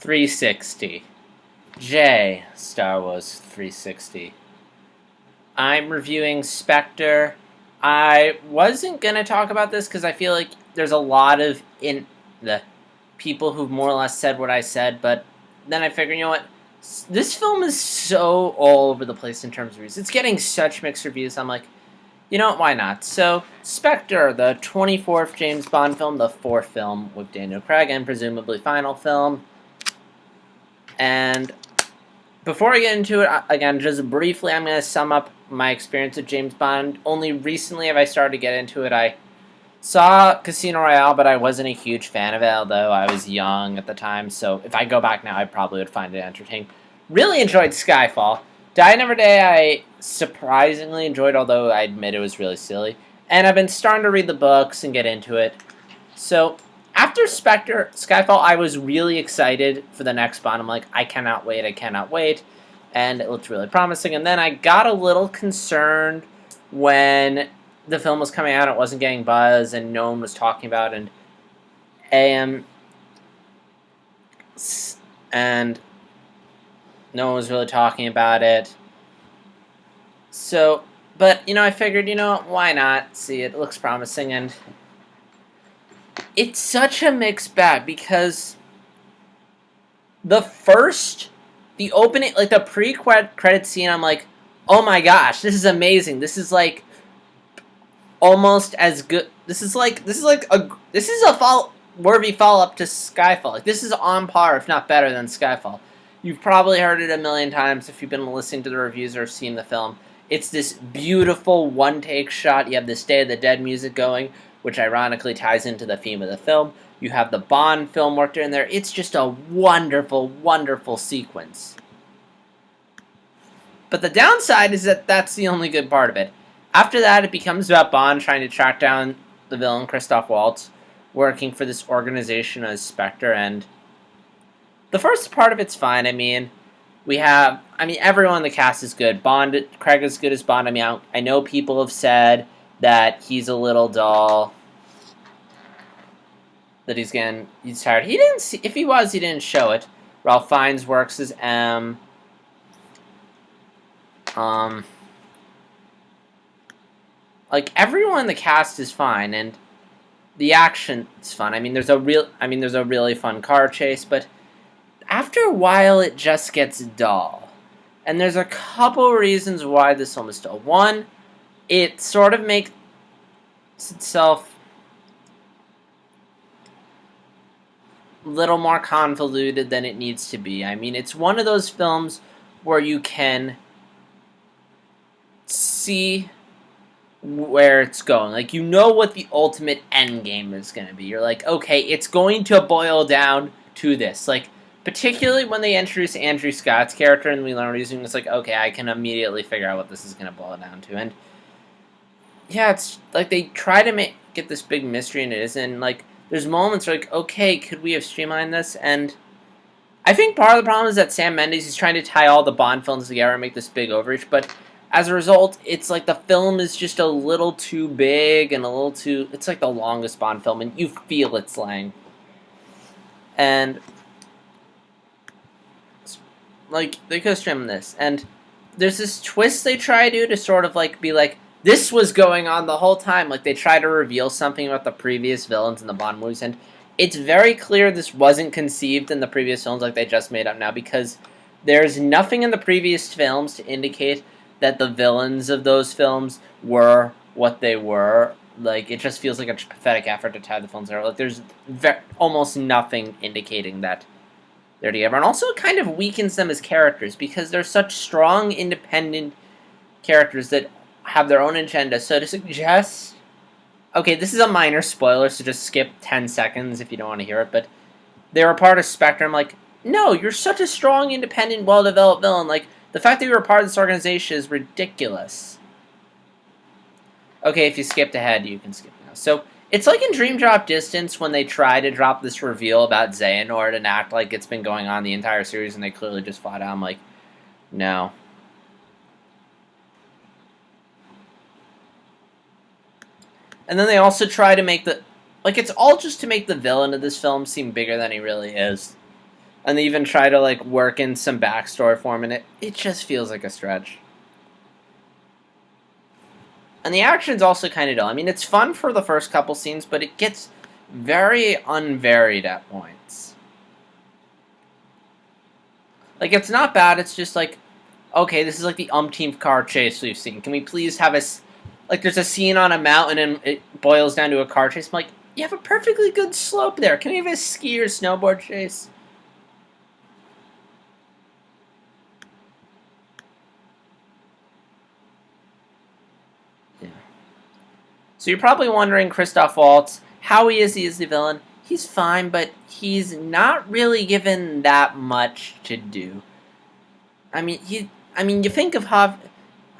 360. J, Star Wars 360. I'm reviewing Spectre. I wasn't going to talk about this because I feel like there's a lot of the people who've more or less said what I said, but then I figured, you know what? This film is so all over the place in terms of reviews. It's getting such mixed reviews. I'm like, you know what, why not? So, Spectre, the 24th James Bond film, the 4th film with Daniel Craig, and presumably final film. And before I get into it, again, just briefly, I'm going to sum up my experience with James Bond. Only recently have I started to get into it. I saw Casino Royale, but I wasn't a huge fan of it, although I was young at the time, so if I go back now, I probably would find it entertaining. Really enjoyed Skyfall. Die Another Day I surprisingly enjoyed, although I admit it was really silly. And I've been starting to read the books and get into it. So, after Spectre, Skyfall, I was really excited for the next Bond. I'm like, I cannot wait. And it looked really promising. And then I got a little concerned when the film was coming out, it wasn't getting buzz, and no one was talking about it, and no one was really talking about it. So, but, I figured, why not see it? It looks promising, and it's such a mixed bag, because the opening, like, the pre-credit scene, I'm like, oh my gosh, this is amazing. This is, like, almost as good. This is a worthy follow-up to Skyfall. Like, this is on par, if not better, than Skyfall. You've probably heard it a million times if you've been listening to the reviews or seen the film. It's this beautiful one-take shot. You have this Day of the Dead music going, which ironically ties into the theme of the film. You have the Bond film worked in there. It's just a wonderful, wonderful sequence. But the downside is that that's the only good part of it. After that, it becomes about Bond trying to track down the villain, Christoph Waltz, working for this organization as Spectre, and the first part of it's fine. Everyone in the cast is good. Craig is good as Bond. I know people have said that he's a little dull, that he's tired. If he was, he didn't show it. Ralph Fiennes works as M. Like, everyone in the cast is fine, and the action is fun. There's a really fun car chase, but after a while, it just gets dull. And there's a couple reasons why this film is dull. One, it sort of makes itself a little more convoluted than it needs to be. It's one of those films where you can see where it's going. Like, what the ultimate end game is going to be. You're like, okay, it's going to boil down to this. Like, particularly when they introduce Andrew Scott's character and we learn using it's like, okay, I can immediately figure out what this is going to boil down to. And yeah, it's like they try to get this big mystery, and it isn't. Like, there's moments where, like, okay, could we have streamlined this? And I think part of the problem is that Sam Mendes is trying to tie all the Bond films together and make this big overreach, but as a result, it's like the film is just a little too big and it's like the longest Bond film, and you feel its length. And, like, they could have streamed this. And there's this twist they try to do to sort of, like, be like, this was going on the whole time. Like, they try to reveal something about the previous villains in the Bond movies, and it's very clear this wasn't conceived in the previous films like they just made up now, because there's nothing in the previous films to indicate that the villains of those films were what they were. Like, it just feels like a pathetic effort to tie the films together. Like, there's almost nothing indicating that they're together. And also, it kind of weakens them as characters, because they're such strong, independent characters that have their own agenda. So to suggest... Okay, this is a minor spoiler, so just skip 10 seconds if you don't want to hear it, but they were part of Spectre. I'm like, no, you're such a strong, independent, well-developed villain. Like, the fact that you were part of this organization is ridiculous. Okay, if you skipped ahead, you can skip now. So, it's like in Dream Drop Distance when they try to drop this reveal about Xehanort and act like it's been going on the entire series, and they clearly just flat out, I'm like, no. And then they also try to make it's all just to make the villain of this film seem bigger than he really is. And they even try to like work in some backstory for him, and it just feels like a stretch. And the action's also kind of dull. I mean, it's fun for the first couple scenes, but it gets very unvaried at points. Like, it's not bad, it's just like, okay, this is like the umpteenth car chase we've seen. Can we please have like, there's a scene on a mountain and it boils down to a car chase. I'm like, you have a perfectly good slope there. Can we have a ski or snowboard chase? Yeah. So you're probably wondering, Christoph Waltz, how he is the villain. He's fine, but he's not really given that much to do. I mean, you think of how.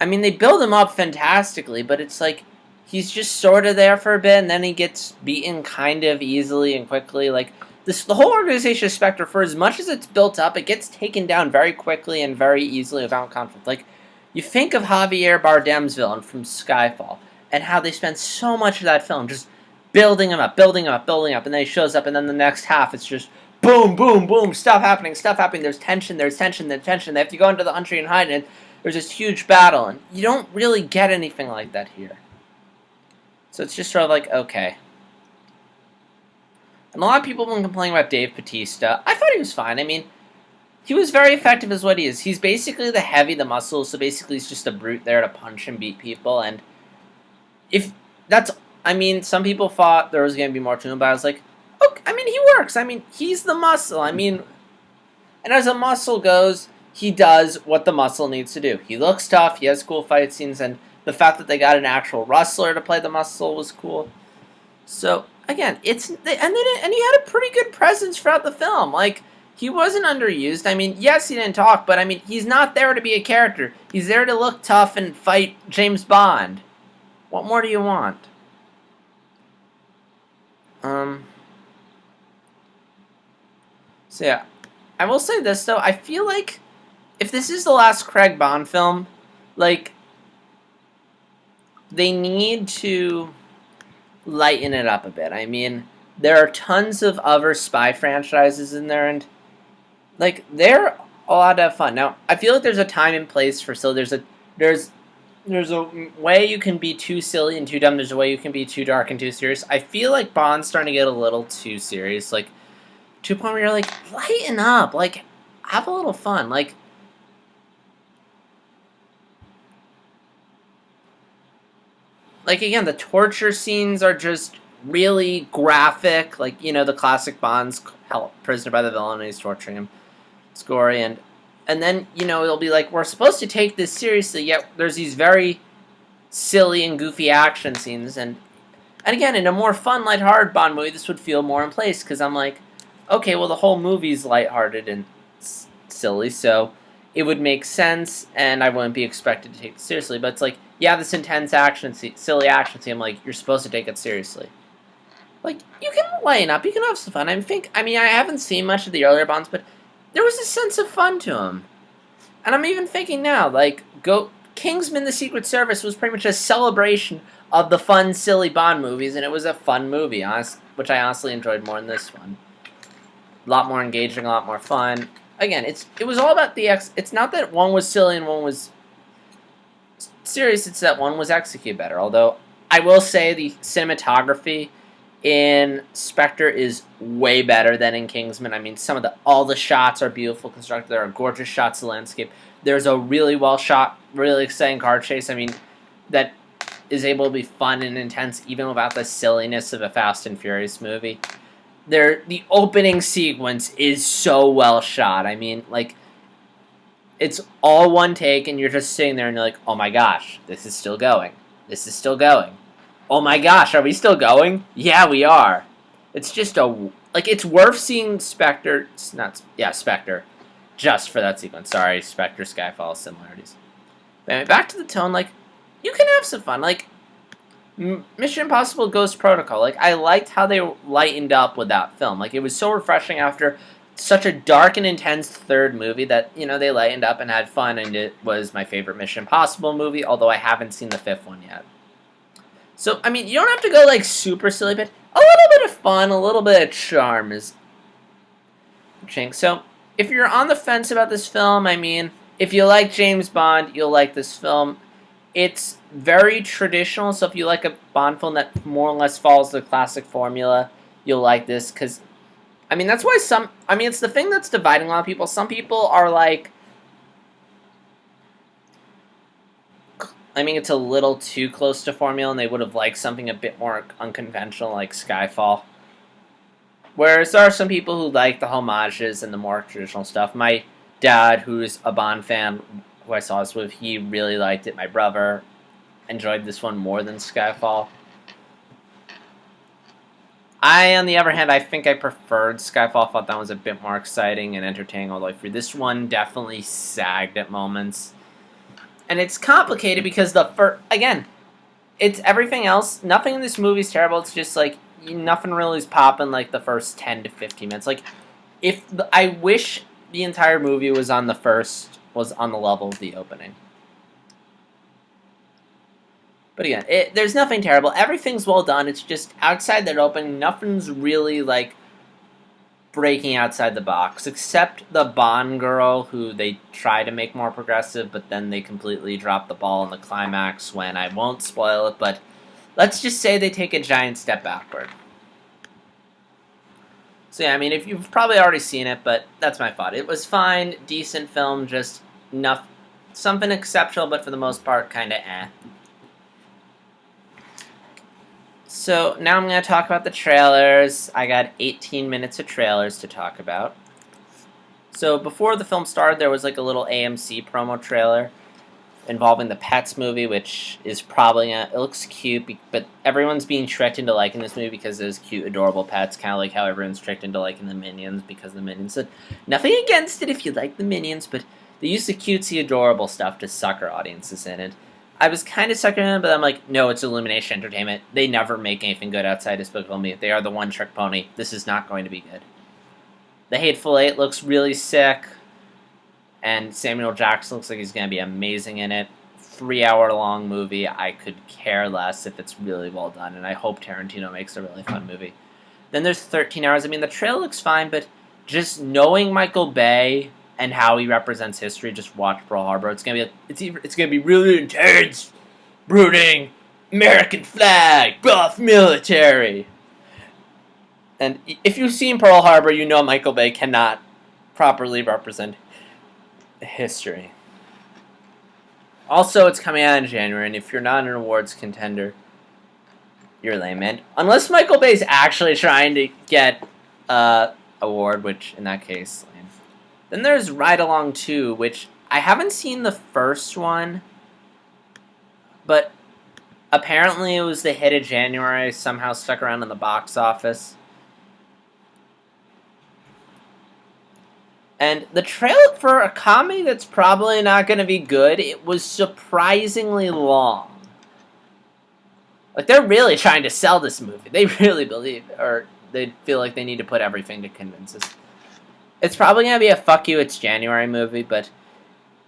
I mean, they build him up fantastically, but it's like he's just sort of there for a bit, and then he gets beaten kind of easily and quickly. Like the whole organization of Spectre, for as much as it's built up, it gets taken down very quickly and very easily without conflict. Like you think of Javier Bardem's villain from Skyfall, and how they spend so much of that film just building him up, building him up, building up, and then he shows up, and then the next half it's just boom, boom, boom, stuff happening, stuff happening. There's tension, there's tension, there's tension. They have to go into the country and hide, and there's this huge battle, and you don't really get anything like that here. So it's just sort of like, okay. And a lot of people have been complaining about Dave Bautista. I thought he was fine. I mean, he was very effective as what he is. He's basically the heavy, the muscle, so basically he's just a brute there to punch and beat people, and if that's... I mean, some people thought there was going to be more to him, but I was like, okay, I mean, he works. I mean, he's the muscle. I mean, and as a muscle goes, he does what the muscle needs to do. He looks tough, he has cool fight scenes, and the fact that they got an actual wrestler to play the muscle was cool. So, again, and he had a pretty good presence throughout the film. Like, he wasn't underused. I mean, yes, he didn't talk, but I mean, he's not there to be a character. He's there to look tough and fight James Bond. What more do you want? So yeah, I will say this though, I feel like if this is the last Craig Bond film, like, they need to lighten it up a bit. I mean, there are tons of other spy franchises in there, and, like, they're a lot of fun. Now, I feel like there's a time and place for silly. There's a way you can be too silly and too dumb. There's a way you can be too dark and too serious. I feel like Bond's starting to get a little too serious. Like, to a point where you're like, lighten up. Like, have a little fun. Like, again, the torture scenes are just really graphic. Like, you know, the classic Bond's held prisoner by the villain and he's torturing him. It's gory, and then, you know, it'll be like, we're supposed to take this seriously, yet there's these very silly and goofy action scenes. And again, in a more fun, lighthearted Bond movie, this would feel more in place, because I'm like, okay, well, the whole movie's lighthearted and silly, so it would make sense, and I wouldn't be expected to take it seriously. But it's like, yeah, this intense action scene, silly action scene, I'm like, you're supposed to take it seriously. Like, you can lighten up, you can have some fun. I haven't seen much of the earlier Bonds, but there was a sense of fun to him. And I'm even thinking now, like, Kingsman: The Secret Service was pretty much a celebration of the fun, silly Bond movies, and it was a fun movie, which I honestly enjoyed more than this one. A lot more engaging, a lot more fun. Again, it was all about it's not that one was silly and one was serious, it's that one was executed better. Although, I will say the cinematography in Spectre is way better than in Kingsman. I mean, all the shots are beautiful constructed. There are gorgeous shots of the landscape. There's a really well shot, really exciting car chase. I mean, that is able to be fun and intense even without the silliness of a Fast and Furious movie. The opening sequence is so well shot. I mean, like, it's all one take, and you're just sitting there and you're like, oh my gosh, this is still going. This is still going. Oh my gosh, are we still going? Yeah, we are. It's just it's worth seeing Spectre, Spectre, just for that sequence. Sorry, Spectre, Skyfall, similarities. But anyway, back to the tone, like, you can have some fun. Like, Mission Impossible Ghost Protocol, like, I liked how they lightened up with that film. Like, it was so refreshing after such a dark and intense third movie that, you know, they lightened up and had fun, and it was my favorite Mission Impossible movie, although I haven't seen the fifth one yet. So, I mean, you don't have to go, like, super silly, but a little bit of fun, a little bit of charm is... So, if you're on the fence about this film, I mean, if you like James Bond, you'll like this film. It's very traditional, so if you like a Bond film that more or less follows the classic formula, you'll like this, because, I mean, that's why it's the thing that's dividing a lot of people. Some people are like, I mean, it's a little too close to formula, and they would have liked something a bit more unconventional, like Skyfall. Whereas there are some people who like the homages and the more traditional stuff. My dad, who's a Bond fan, who I saw this with, he really liked it. My brother enjoyed this one more than Skyfall. On the other hand, I think I preferred Skyfall. I thought that was a bit more exciting and entertaining all the way through. This one definitely sagged at moments. And it's complicated because again, it's everything else. Nothing in this movie is terrible. It's just like, nothing really is popping like the first 10 to 15 minutes. Like, I wish the entire movie was on the level of the opening. But again, there's nothing terrible. Everything's well done. It's just outside that opening, nothing's really like breaking outside the box, except the Bond girl, who they try to make more progressive, but then they completely drop the ball in the climax when, I won't spoil it, but let's just say they take a giant step backward. So yeah, I mean, if you've probably already seen it, but that's my thought. It was fine, decent film, just something exceptional, but for the most part, kind of eh. So now I'm going to talk about the trailers. I got 18 minutes of trailers to talk about. So before the film started, there was like a little AMC promo trailer involving the Pets movie, which is probably it looks cute, but everyone's being tricked into liking this movie because there's cute, adorable pets, kind of like how everyone's tricked into liking the Minions because the Minions. So nothing against it if you like the Minions, but they use the cutesy, adorable stuff to sucker audiences in it. I was kind of sucking in, but I'm like, no, it's Illumination Entertainment. They never make anything good outside Despicable Me. They are the one-trick pony. This is not going to be good. The Hateful Eight looks really sick, and Samuel Jackson looks like he's going to be amazing in it. 3-hour-long movie. I could care less if it's really well done, and I hope Tarantino makes a really fun movie. Then there's 13 Hours. I mean, the trailer looks fine, but just knowing Michael Bay and how he represents history, just watch Pearl Harbor. It's gonna be really intense, brooding, American flag, buff military. And if you've seen Pearl Harbor, you know Michael Bay cannot properly represent history. Also, it's coming out in January, and if you're not an awards contender, you're lame, man. Unless Michael Bay's actually trying to get an award, which in that case, lame. Then there's Ride Along 2, which I haven't seen the first one, but apparently it was the hit of January, somehow stuck around in the box office. And the trailer for a comedy that's probably not going to be good, it was surprisingly long. Like, they're really trying to sell this movie. They really believe, or they feel like they need to put everything to convince us. It's probably going to be a fuck you, it's January movie, but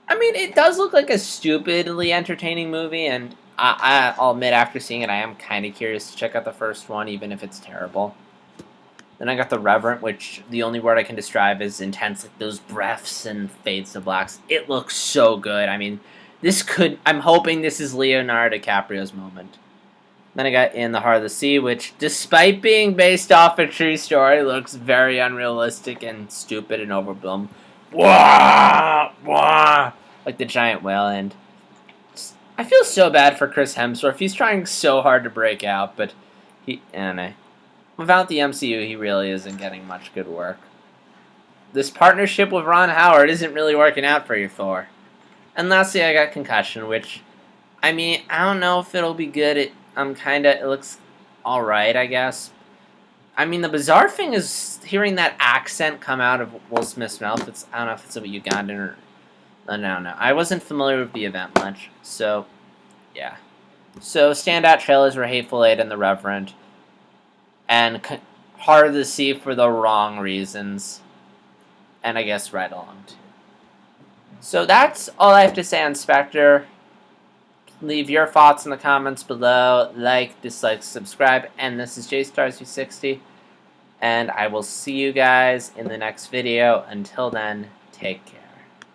I mean, it does look like a stupidly entertaining movie, and I'll admit, after seeing it, I am kind of curious to check out the first one, even if it's terrible. Then I got The Revenant, which the only word I can describe is intense, like those breaths and fades to blacks. It looks so good. I mean, I'm hoping this is Leonardo DiCaprio's moment. Then I got In the Heart of the Sea, which, despite being based off a true story, looks very unrealistic and stupid and overblown. Wah! Wah! Like the giant whale, and I feel so bad for Chris Hemsworth. He's trying so hard to break out, but without the MCU, he really isn't getting much good work. This partnership with Ron Howard isn't really working out for you, Thor. And lastly, I got Concussion, which, I mean, I don't know if it'll be good. It looks alright, I guess. I mean, the bizarre thing is hearing that accent come out of Will Smith's mouth. I don't know if it's a Ugandan or... No. I wasn't familiar with the event much, so, yeah. So, standout trailers were Hateful Eight and The Revenant, and Heart of the Sea for the wrong reasons, and I guess Ride Along too. So that's all I have to say on Spectre. Leave your thoughts in the comments below. Like, dislike, subscribe. And this is JStars360. and I will see you guys in the next video. Until then, take care.